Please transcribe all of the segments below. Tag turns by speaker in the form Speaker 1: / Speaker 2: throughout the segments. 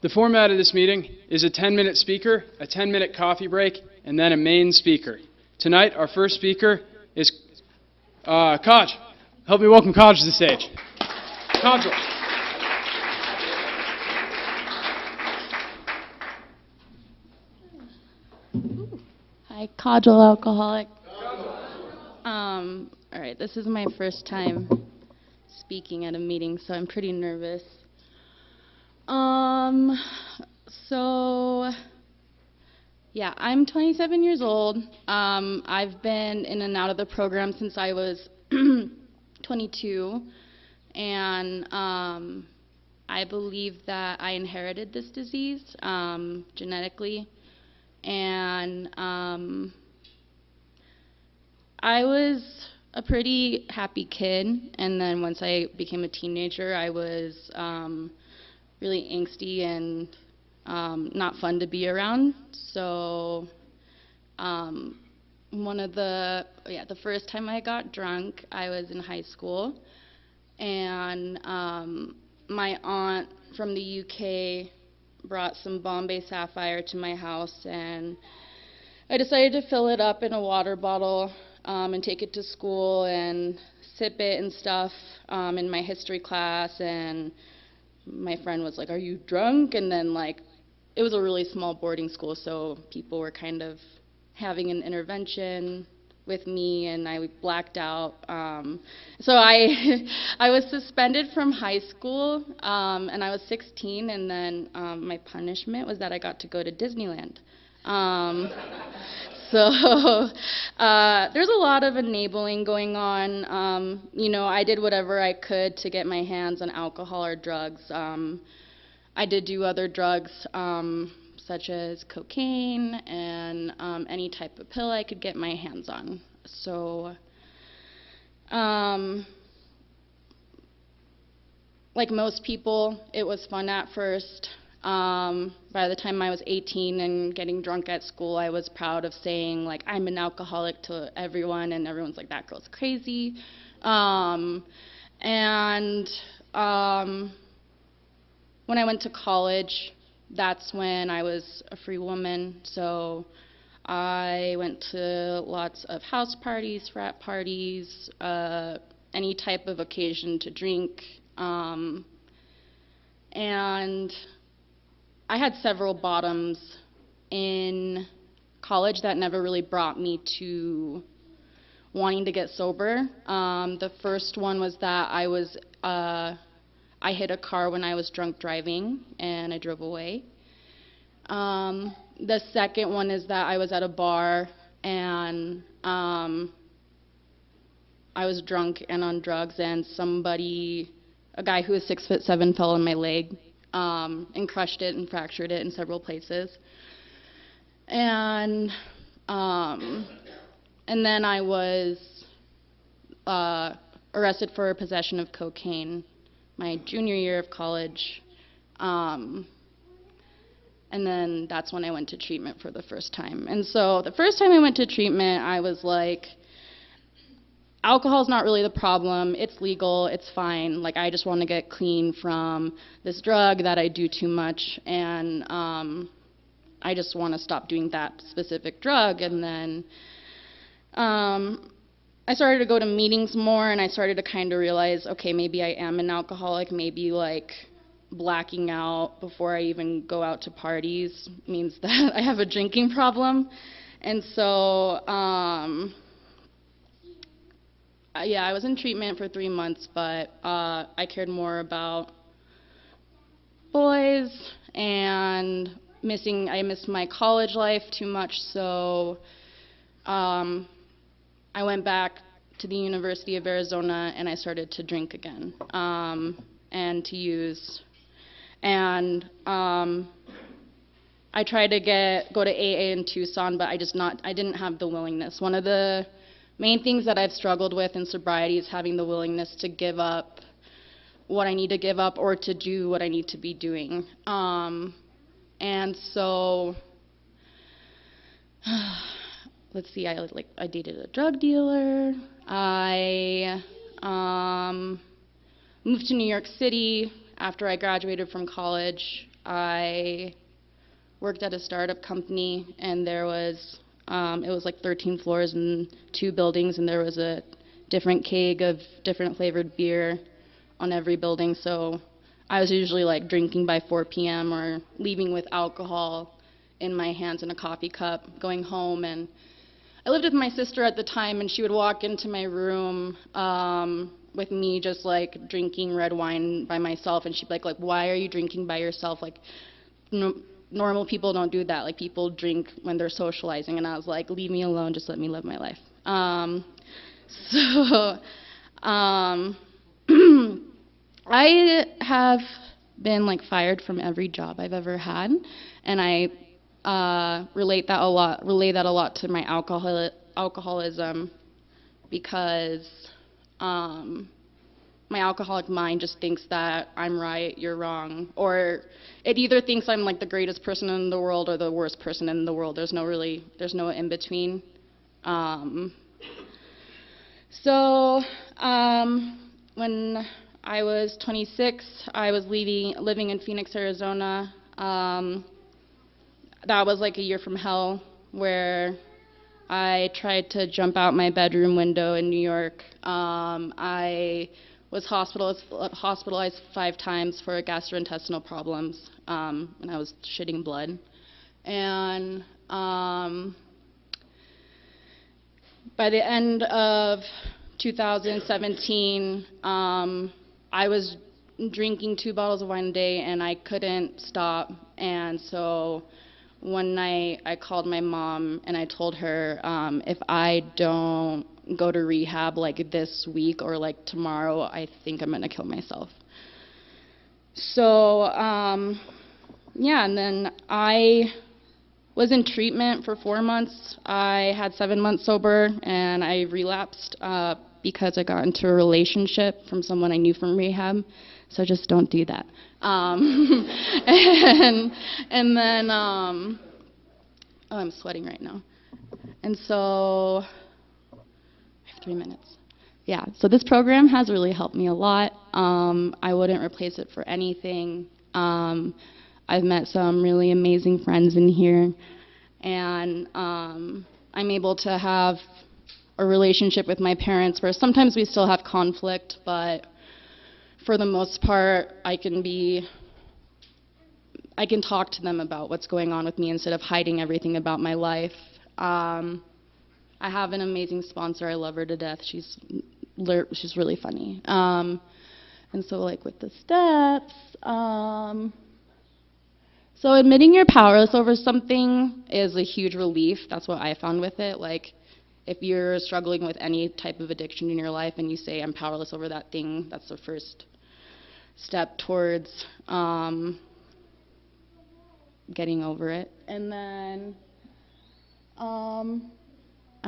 Speaker 1: The format of this meeting is a 10-minute speaker, a 10-minute coffee break, and then a main speaker. Tonight, our first speaker is Kaj. Help me welcome Kaj to the stage. Kajal.
Speaker 2: Hi, Kajal alcoholic. All right, this is my first time speaking at a meeting, so I'm pretty nervous. Yeah, I'm 27 years old. I've been in and out of the program since I was 22, and I believe that I inherited this disease genetically, and I was a pretty happy kid, and then once I became a teenager, I was really angsty and not fun to be around. So the first time I got drunk, I was in high school, and my aunt from the UK brought some Bombay Sapphire to my house, and I decided to fill it up in a water bottle and take it to school and sip it and stuff in my history class, and my friend was like, "Are you drunk?" And then it was a really small boarding school, so people were kind of having an intervention with me, and I blacked out. So I was suspended from high school, and I was 16, and then my punishment was that I got to go to Disneyland. So there's a lot of enabling going on. I did whatever I could to get my hands on alcohol or drugs. I did do other drugs, such as cocaine and any type of pill I could get my hands on. So, like most people, it was fun at first. By the time I was 18 and getting drunk at school, I was proud of saying, I'm an alcoholic to everyone, and everyone's like, that girl's crazy. When I went to college, that's when I was a free woman, so I went to lots of house parties, frat parties, any type of occasion to drink, and I had several bottoms in college that never really brought me to wanting to get sober. The first one was that I hit a car when I was drunk driving, and I drove away. The second one is that I was at a bar, and I was drunk and on drugs, and a guy who was 6'7", fell on my leg, and crushed it and fractured it in several places. And then I was arrested for possession of cocaine my junior year of college, and then that's when I went to treatment for the first time. And so the first time I went to treatment, I was like, alcohol's not really the problem, it's legal, it's fine, I just want to get clean from this drug that I do too much, and I just want to stop doing that specific drug. And then I started to go to meetings more, and I started to kind of realize, okay, maybe I am an alcoholic, maybe blacking out before I even go out to parties means that I have a drinking problem. And so yeah, I was in treatment for 3 months, but I cared more about boys, and I missed my college life too much, so I went back to the University of Arizona, and I started to drink again, and to use. And I tried to go to AA in Tucson, but I didn't have the willingness. One of the main things that I've struggled with in sobriety is having the willingness to give up what I need to give up, or to do what I need to be doing. And so, let's see, I dated a drug dealer. I moved to New York City after I graduated from college. I worked at a startup company, and there was, it was like 13 floors and 2 buildings, and there was a different keg of different flavored beer on every building. So I was usually like drinking by 4 p.m. or leaving with alcohol in my hands in a coffee cup, going home. And I lived with my sister at the time, and she would walk into my room with me just like drinking red wine by myself, and she'd be like, why are you drinking by yourself? Like, normal people don't do that. Like, people drink when they're socializing. And I was like, leave me alone, just let me live my life. So I have been like fired from every job I've ever had, and I relay that a lot to my alcoholism, because my alcoholic mind just thinks that I'm right, you're wrong, or it either thinks I'm like the greatest person in the world or the worst person in the world. There's no in between. When I was 26, I was living in Phoenix, Arizona. That was like a year from hell, where I tried to jump out my bedroom window in New York. I was hospitalized 5 times for gastrointestinal problems, and I was shitting blood. And by the end of 2017, I was drinking 2 bottles of wine a day, and I couldn't stop. And so one night I called my mom, and I told her, if I don't go to rehab like this week or like tomorrow, I think I'm gonna kill myself. So yeah, and then I was in treatment for 4 months. I had 7 months sober, and I relapsed because I got into a relationship from someone I knew from rehab. So just don't do that. And then, oh, I'm sweating right now. And so, I have 3 minutes. Yeah, so this program has really helped me a lot. I wouldn't replace it for anything. I've met some really amazing friends in here, and I'm able to have a relationship with my parents where sometimes we still have conflict, but for the most part, I can talk to them about what's going on with me instead of hiding everything about my life. I have an amazing sponsor. I love her to death. She's really funny. And so, like, with the steps, so admitting you're powerless over something is a huge relief. That's what I found with it. Like, if you're struggling with any type of addiction in your life and you say, I'm powerless over that thing, that's the first step towards getting over it. And then I'm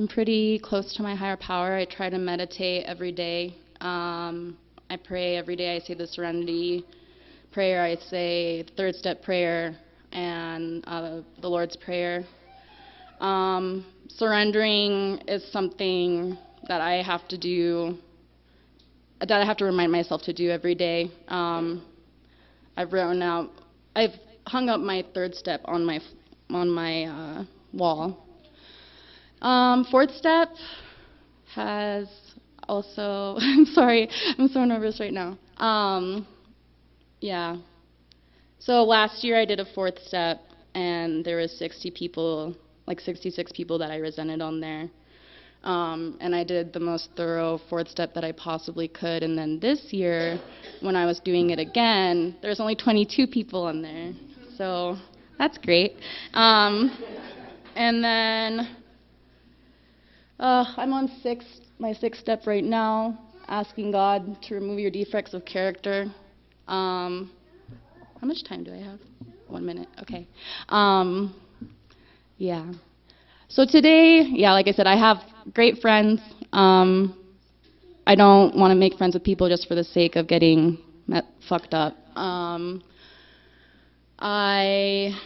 Speaker 2: pretty close to my higher power. I try to meditate every day. I pray every day. I say the Serenity Prayer. I say the 3rd step prayer and the Lord's Prayer. Surrendering is something that I have to do, that I have to remind myself to do every day. I've hung up my 3rd step on my wall. 4th step has also, I'm sorry, I'm so nervous right now. Yeah. So last year I did a 4th step, and there was 66 people that I resented on there. And I did the most thorough 4th step that I possibly could. And then this year, when I was doing it again, there's only 22 people on there. So that's great. And then I'm on my 6th step right now, asking God to remove your defects of character. How much time do I have? 1 minute. Okay. Yeah. So today, yeah, like I said, I have great friends. I don't want to make friends with people just for the sake of getting fucked up. I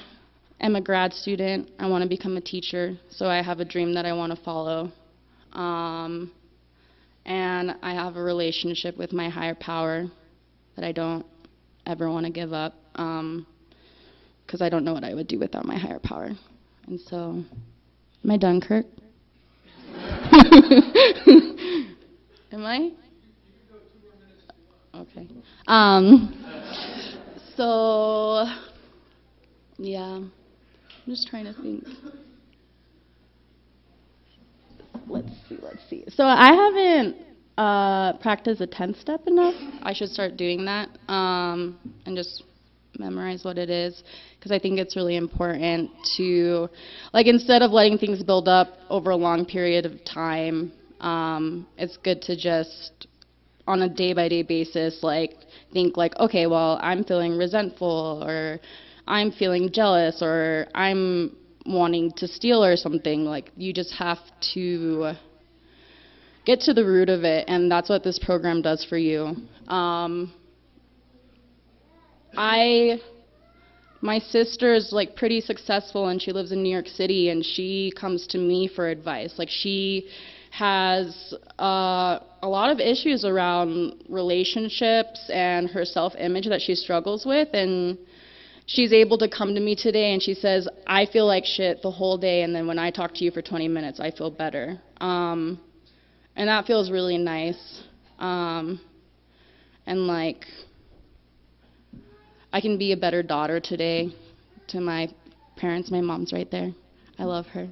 Speaker 2: am a grad student. I want to become a teacher, so I have a dream that I want to follow. And I have a relationship with my higher power that I don't ever want to give up. because I don't know what I would do without my higher power. And so, am I done, Kirk? Am I? Okay. So, yeah, I'm just trying to think. Let's see. So I haven't practiced a 10th step enough. I should start doing that and just memorize what it is, because I think it's really important to, like, instead of letting things build up over a long period of time, it's good to just, on a day-by-day basis, like, think like, okay, well, I'm feeling resentful, or I'm feeling jealous, or I'm wanting to steal or something. Like, you just have to get to the root of it, and that's what this program does for you. My sister is like pretty successful, and she lives in New York City, and she comes to me for advice. Like, she has a lot of issues around relationships and her self-image that she struggles with, and she's able to come to me today and she says, I feel like shit the whole day, and then when I talk to you for 20 minutes, I feel better. And that feels really nice. And like, I can be a better daughter today to my parents. My mom's right there. I love her.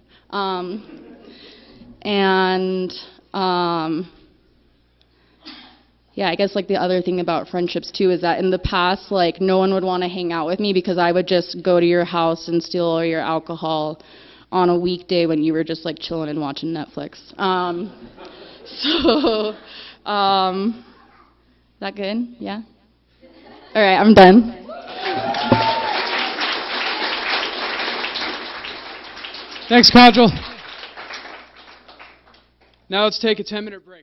Speaker 2: Yeah, I guess like the other thing about friendships too is that in the past, like, no one would want to hang out with me because I would just go to your house and steal all your alcohol on a weekday when you were just like chilling and watching Netflix. Is that good? Yeah? All right, I'm done.
Speaker 1: Thanks, Kajal. Now let's take a 10-minute break.